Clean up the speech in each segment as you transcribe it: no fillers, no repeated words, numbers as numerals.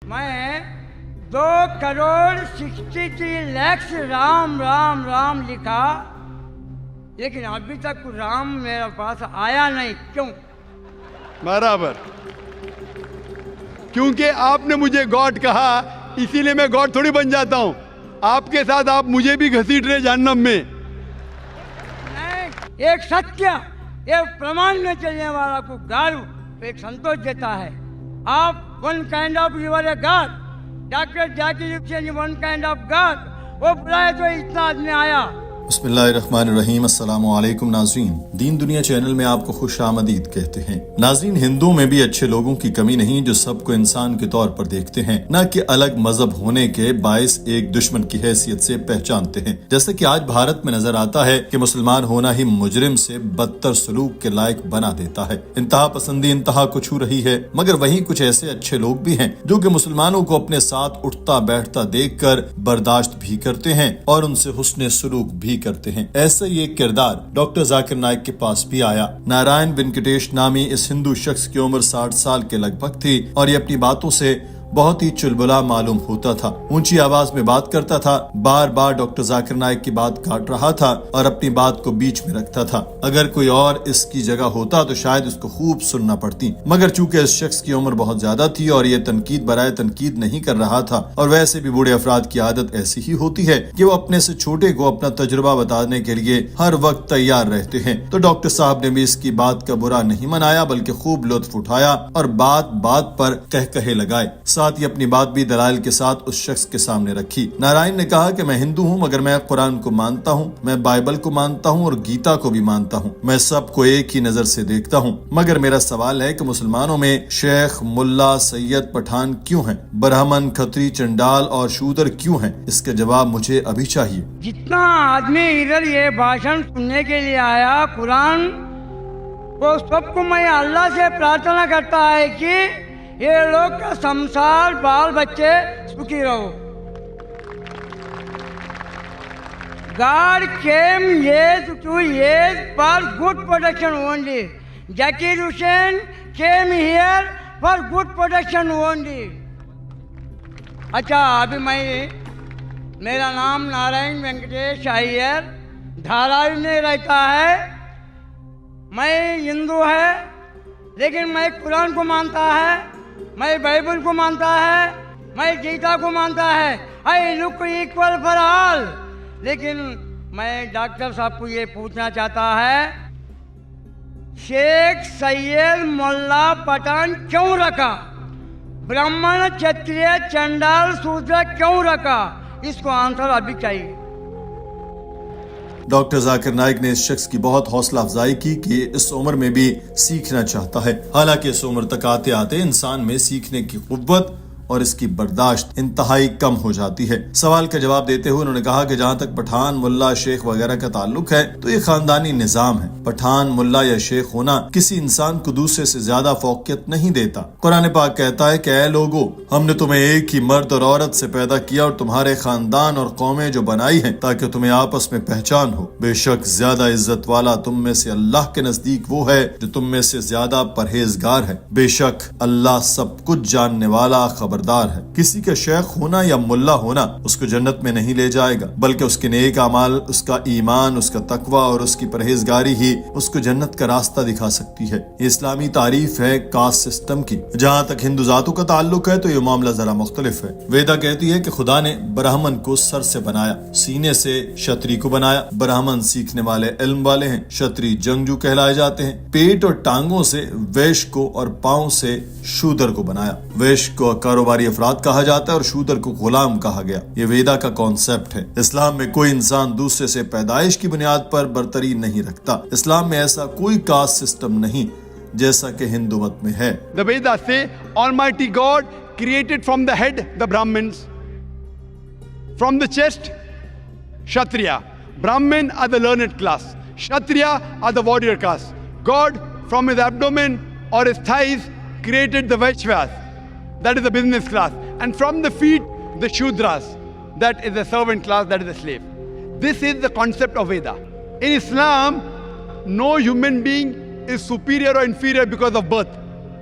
मैं 2,63,00,000 राम राम राम लिखा, लेकिन अभी तक राम मेरे पास आया नहीं। क्यों? बराबर, क्योंकि आपने मुझे गॉड कहा, इसीलिए मैं गॉड थोड़ी बन जाता हूं। आपके साथ आप मुझे भी घसीट रहे जहन्नम में। नहीं, एक सत्य, एक प्रमाण में चलने वाला को गर्व, एक संतोष देता है। आप one kind of your a God, doctor Zakir Hussain one kind of God, वो बुलाए तो इतना आदमी आया। बिस्मिल्लाहिर्रहमानिर्रहीम। अस्सलामु अलैकुम नाज़रीन, दीन दुनिया चैनल में आपको खुश आमदीद कहते हैं। नाज़रीन, हिंदुओं में भी अच्छे लोगों की कमी नहीं जो सबको इंसान के तौर पर देखते हैं, न कि अलग मजहब होने के बायस एक दुश्मन की हैसियत से पहचानते हैं। जैसे कि आज भारत में नजर आता है कि मुसलमान होना ही मुजरिम से बदतर सलूक के लायक बना देता है। इंतहा पसंदी इंतहा को छू रही है, मगर वहीं कुछ ऐसे अच्छे लोग भी हैं जो कि मुसलमानों को अपने साथ उठता बैठता देखकर बर्दाश्त भी करते हैं और उनसे हुस्ने सलूक भी करते हैं। ऐसा ही एक किरदार डॉक्टर जाकिर नाइक के पास भी आया। नारायण वेंकटेश नामी इस हिंदू शख्स की उम्र 60 साल के लगभग थी और ये अपनी बातों से बहुत ही चुलबुला मालूम होता था। ऊंची आवाज में बात करता था, बार बार डॉक्टर जाकिर नाइक की बात काट रहा था और अपनी बात को बीच में रखता था। अगर कोई और इसकी जगह होता तो शायद उसको खूब सुनना पड़ती, मगर चूंकि इस शख्स की उम्र बहुत ज्यादा थी और ये तनकीद बराए तनकीद नहीं कर रहा था, और वैसे भी बूढ़े अफराद की आदत ऐसी ही होती है कि वो अपने से छोटे को अपना तजुर्बा बताने के लिए हर वक्त तैयार रहते हैं। तो डॉक्टर साहब ने भी इसकी बात का बुरा नहीं मनाया, बल्कि खूब लुत्फ उठाया और बात बात पर कहे लगाए। साथ ही अपनी बात भी दलाइल के साथ उस शख्स के सामने रखी। नारायण ने कहा कि मैं हिंदू हूँ, मगर मैं कुरान को मानता हूँ, मैं बाइबल को मानता हूँ और गीता को भी मानता हूँ। मैं सबको एक ही नजर से देखता हूँ, मगर मेरा सवाल है कि मुसलमानों में शेख, मुल्ला, सैयद, पठान क्यों हैं? ब्राह्मण, खत्री, चंडाल और शूदर क्यों हैं? इसका जवाब मुझे अभी चाहिए। जितना आदमी इधर ये भाषण सुनने के लिए आया, कुरान वो सबको मैं अल्लाह से प्रार्थना करता है कि ये लोग का संसार बाल बच्चे सुखी रहो। God came here to years for good protection only. Zakir Hussain came here for good protection only. अच्छा, अभी मेरा नाम नारायण वेंकटेश अय्यर, धारावी में रहता है। मैं हिंदू है, लेकिन मैं कुरान को मानता है, मैं बाइबल को मानता है, मैं गीता को मानता है। I look equal for all. लेकिन मैं डॉक्टर साहब को ये पूछना चाहता है, शेख, सैयद, मुल्ला, पठान क्यों रखा? ब्राह्मण, क्षत्रिय, चंडाल, शूद्र क्यों रखा? इसको आंसर अभी चाहिए। डॉक्टर जाकिर नाइक ने इस शख्स की बहुत हौसला अफजाई की कि इस उम्र में भी सीखना चाहता है। हालांकि इस उम्र तक आते आते इंसान में सीखने की कुव्वत और इसकी बर्दाश्त इंतहाई कम हो जाती है। सवाल का जवाब देते हुए उन्होंने कहा कि जहाँ तक पठान, मुल्ला, शेख वगैरह का ताल्लुक है तो ये खानदानी निजाम है। पठान, मुल्ला या शेख होना किसी इंसान को दूसरे से ज्यादा फौकियत नहीं देता। कुरान पाक कहता है कि ऐ लोगो, हमने तुम्हें एक ही मर्द और औरत से पैदा किया और तुम्हारे खानदान और कौमें जो बनाई हैं ताकि तुम्हें आपस में पहचान हो। बेशक ज्यादा इज्जत वाला तुम में से अल्लाह के नजदीक वो है जो तुम में से ज्यादा परहेजगार है। बेशक अल्लाह सब कुछ जानने वाला खबरदार है। किसी का शेख होना या मुल्ला होना उसको जन्नत में नहीं ले जाएगा, बल्कि उसके नेक अमाल, उसका ईमान, उसका तकवा और उसकी परहेजगारी ही उसको जन्नत का रास्ता दिखा सकती है। ये इस्लामी तारीफ है कास्ट सिस्टम की। जहाँ तक हिंदू जातों का ताल्लुक है तो ये मामला जरा मुख्तलिफ है। वेदा कहती है कि खुदा ने ब्राह्मण को सर से बनाया, सीने से क्षत्रिय को बनाया। ब्राह्मण सीखने वाले, इल्म वाले हैं, क्षत्रिय जंगजू कहलाए जाते हैं। पेट और टांगों से वैश्य को और पांव से शूदर को बनाया। वैश्य को कारोबारी अफराद कहा जाता है और शूदर को गुलाम कहा गया। ये वेदा का कॉन्सेप्ट है। इस्लाम में कोई इंसान दूसरे से पैदाइश की बुनियाद पर बरतरी नहीं रखता। इस्लाम में ऐसा कोई कास्ट सिस्टम नहीं जैसा कि हिंदू मत में है। The Vedas say Almighty God created from the head the Brahmins, from the chest Kshatriya. Brahmin are the learned class, Kshatriya are the warrior class. God from his abdomen or his thighs created the Vaishyas, that is the business class, and from the feet the Shudras, that is the servant class, that is the slave. This is the concept of Veda. In Islam, no human being is superior or inferior because of birth.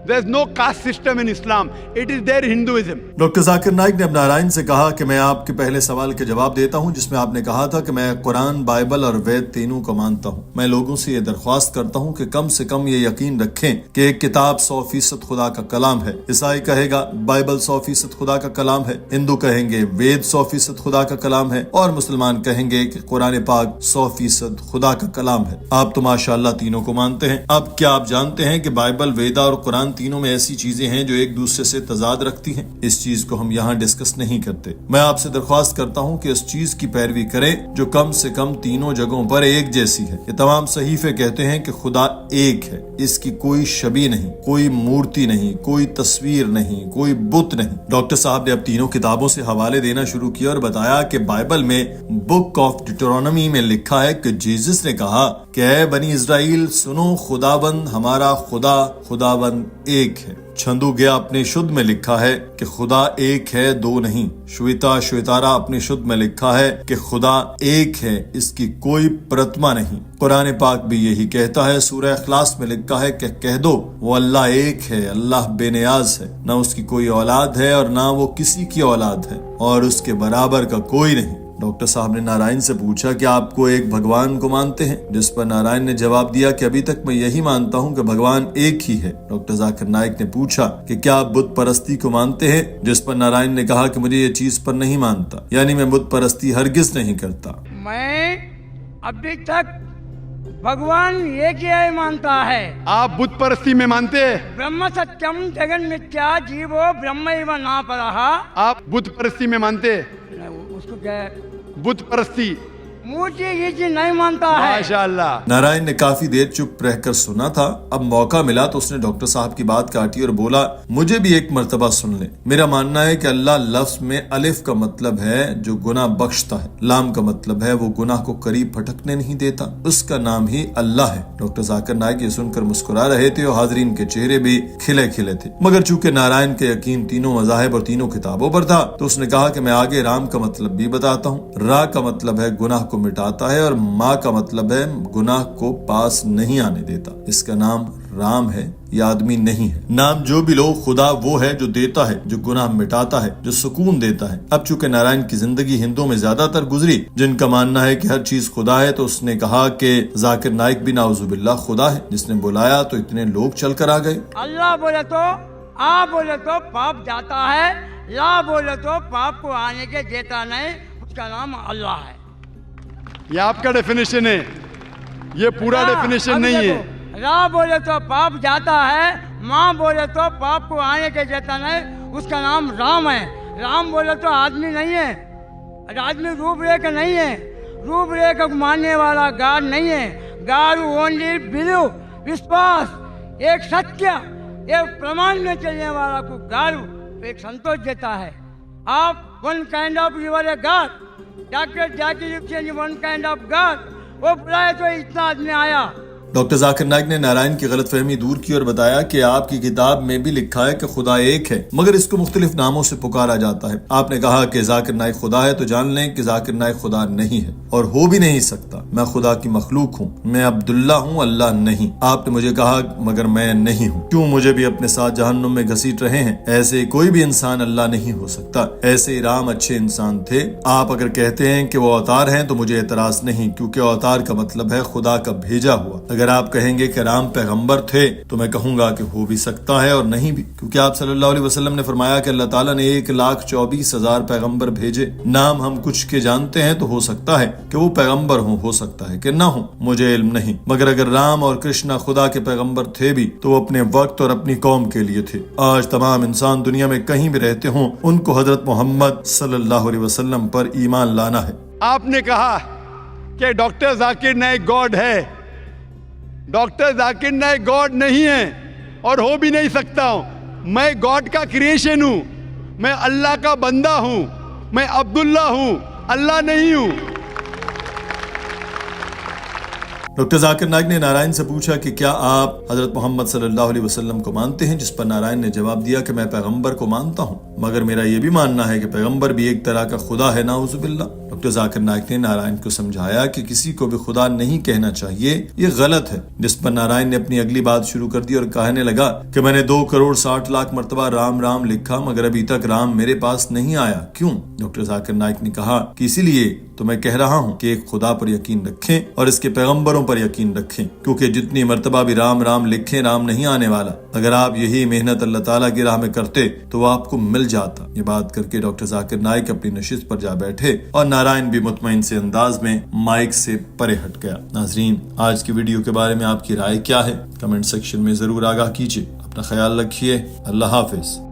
There's no caste system in Islam. It is there in Hinduism. Doctor Zakir Naik ने अब नारायण से कहा कि मैं आपके पहले सवाल के जवाब देता हूं, जिसमें आपने कहा था कि मैं कुरान, बाइबल और वेद तीनों को मानता हूं। मैं लोगों से ये दरख्वास्त करता हूं कि कम से कम ये यकीन रखें कि एक किताब 100% खुदा का कलाम है। ईसाई कहेगा बाइबल 100% खुदा का कलाम है, हिंदू कहेंगे वेद 100% खुदा का कलाम है, और मुसलमान कहेंगे कि कुरान पाक 100% खुदा का कलाम है। आप तो माशाअल्लाह तीनों को मानते हैं। अब क्या आप जानते हैं कि बाइबल, वेदा और कुरान तीनों में ऐसी चीजें हैं जो एक दूसरे से तजाद रखती हैं? इस चीज को हम यहाँ डिस्कस नहीं करते। मैं आपसे दरख्वास्त करता हूँ कि इस चीज की पैरवी करें जो कम से कम तीनों जगहों पर एक जैसी है। ये तमाम सहीफे कहते हैं कि खुदा एक है, इसकी कोई शबी नहीं, कोई मूर्ति नहीं, कोई तस्वीर नहीं, कोई बुत नहीं। डॉक्टर साहब ने अब तीनों किताबों से हवाले देना शुरू किया और बताया कि बाइबल में बुक ऑफ डिटरोनॉमी में लिखा है कि जीसस ने कहा कि ऐ बनी इज़राइल सुनो, खुदाबंद हमारा खुदा खुदाबंद एक है। छंदू गया अपने शुद्ध में लिखा है कि खुदा एक है, दो नहीं। श्वेता श्वेतारा अपने शुद्ध में लिखा है कि खुदा एक है, इसकी कोई प्रतिमा नहीं। कुरान पाक भी यही कहता है। सूरह इखलास में लिखा है कि कह दो वो अल्लाह एक है, अल्लाह बेनियाज है, ना उसकी कोई औलाद है और ना वो किसी की औलाद है, और उसके बराबर का कोई नहीं। डॉक्टर साहब ने नारायण से पूछा कि आपको एक भगवान को मानते हैं? जिस पर नारायण ने जवाब दिया कि अभी तक मैं यही मानता हूं कि भगवान एक ही है। डॉक्टर जाकिर नाइक ने पूछा कि क्या आप बुत परस्ती को मानते हैं? जिस पर नारायण ने कहा कि मुझे ये चीज पर नहीं मानता, यानी मैं बुत परस्ती हरगिज नहीं करता। मैं अभी तक भगवान एक ही मानता है। आप बुत परस्ती में मानते हैं? ब्रह्म सत्यम जगन मिथ्या जीवो ब्रह्मैव न परः। आप बुत परस्ती में मानते हैं? उसको क्या है? बुत परस्ती मुझे ये चीज नहीं मानता है। माशाअल्लाह। नारायण ने काफी देर चुप रहकर सुना था। अब मौका मिला तो उसने डॉक्टर साहब की बात काटी और बोला, मुझे भी एक मर्तबा सुन ले। मेरा मानना है कि अल्लाह लफ्ज में अलिफ का मतलब है जो गुनाह बख्शता है, लाम का मतलब है वो गुनाह को करीब फटकने नहीं देता, उसका नाम ही अल्लाह है। डॉक्टर जाकिर नाइक ये सुनकर मुस्कुरा रहे थे और हाजरीन के चेहरे भी खिले खिले थे। मगर चूंकि नारायण के यकीन तीनों मजाहिब और तीनों किताबों पर था, तो उसने कहा कि मैं आगे राम का मतलब भी बताता हूँ। रा का मतलब है गुनाह को मिटाता है और माँ का मतलब है गुनाह को पास नहीं आने देता। इसका नाम राम है, यह आदमी नहीं है। नाम जो भी लो, खुदा वो है जो देता है, जो गुनाह मिटाता है, जो सुकून देता है। अब चूंकि नारायण की जिंदगी हिंदुओं में ज्यादातर गुजरी जिनका मानना है कि हर चीज खुदा है, तो उसने कहा कि जाकिर नाइक भी नाउजुबिल्लाह खुदा है। जिसने बुलाया तो इतने लोग चल कर आ गए। अल्लाह बोले तो आ बोले तो पाप जाता है, ला बोले तो पाप को आने के देता नहीं, उसका नाम अल्लाह है। ये आपका डेफिनेशन है, ये पूरा डेफिनेशन नहीं है। रा बोले तो पाप जाता है, माँ बोले तो पाप को आने के देता नहीं, उसका नाम राम है। राम बोले तो आदमी नहीं है, आदमी रूपरेखा नहीं है, रूपरेखा को मानने वाला गॉड नहीं है। गॉड ओनली बिलीव, विश्वास, एक सत्य, एक प्रमाण में चलने वाला को गॉड एक संतोष देता है। आप one kind of your a God, doctor Zakir one kind of God, वो बुलाए तो इतना आदमी आया। डॉक्टर जाकिर नाइक ने नारायण की गलतफहमी दूर की और बताया कि आपकी किताब में भी लिखा है कि खुदा एक है, मगर इसको मुख्तलिफ नामों से पुकारा जाता है। आपने कहा कि जाकिर नाइक खुदा है, तो जान लें कि जाकिर नाइक खुदा नहीं है और हो भी नहीं सकता। मैं खुदा की मखलूक हूँ, मैं अब्दुल्ला हूँ, अल्लाह नहीं। आपने मुझे कहा मगर मैं नहीं हूँ, क्यों मुझे भी अपने साथ जहन्नुम में घसीट रहे हैं? ऐसे कोई भी इंसान अल्लाह नहीं हो सकता। ऐसे ही राम अच्छे इंसान थे। आप अगर कहते हैं कि वो अवतार हैं तो मुझे एतराज नहीं, क्योंकि अवतार का मतलब है खुदा का भेजा हुआ। अगर आप कहेंगे कि राम पैगंबर थे तो मैं कहूंगा कि हो भी सकता है और नहीं भी, क्योंकि आप सल्लल्लाहु अलैहि वसल्लम ने फरमाया कि अल्लाह ताला ने 1,24,000 पैगंबर भेजे। नाम हम कुछ के जानते हैं तो हो सकता है कि वो पैगंबर हो सकता है कि ना हो, मुझे इल्म नहीं। मगर अगर राम और कृष्णा खुदा के पैगंबर थे भी तो वो अपने वक्त और अपनी कौम के लिए थे। आज तमाम इंसान दुनिया में कहीं भी रहते हों, उनको हजरत मोहम्मद सल्लल्लाहु अलैहि वसल्लम पर ईमान लाना है। आपने कहा कि डॉक्टर जाकिर नाइक गॉड है। डॉक्टर जाकिर नाइक गॉड नहीं है और हो भी नहीं सकता हूं। मैं गॉड का क्रिएशन हूं, मैं अल्लाह का बंदा हूं, मैं अब्दुल्ला हूं, अल्लाह नहीं हूं। डॉक्टर जाकिर नाइक ने नारायण से पूछा कि क्या आप हजरत मोहम्मद सल्लल्लाहु अलैहि वसल्लम को मानते हैं? जिस पर नारायण ने जवाब दिया कि मैं पैगंबर को मानता हूँ, मगर मेरा ये भी मानना है कि पैगंबर भी एक तरह का खुदा है, नाउजुबिल्लाह। ڈاکٹر ذاکر نائک نے نارائن کو سمجھایا کہ کسی کو بھی خدا نہیں کہنا چاہیے، یہ غلط ہے، جس پر نارائن نے اپنی اگلی بات شروع کر دی اور کہنے لگا کہ میں نے 2,60,00,000 مرتبہ رام رام لکھا مگر ابھی تک رام میرے پاس نہیں آیا، کیوں؟ ڈاکٹر ذاکر نائک نے کہا کہ اسی لیے تو میں کہہ رہا ہوں کہ ایک خدا پر یقین رکھیں اور اس کے پیغمبروں پر یقین رکھیں، کیونکہ جتنی مرتبہ بھی رام رام لکھیں رام نہیں آنے والا، اگر آپ یہی محنت اللہ تعالیٰ کی راہ میں کرتے تو وہ آپ کو مل جاتا۔ یہ بات کر کے ڈاکٹر ذاکر نائک اپنی نشست پر جا بیٹھے اور نارائن بھی مطمئن سے انداز میں مائک سے پرے ہٹ گیا۔ ناظرین، آج کی ویڈیو کے بارے میں آپ کی رائے کیا ہے؟ کمنٹ سیکشن میں ضرور آگاہ کیجیے۔ اپنا خیال رکھیے۔ اللہ حافظ۔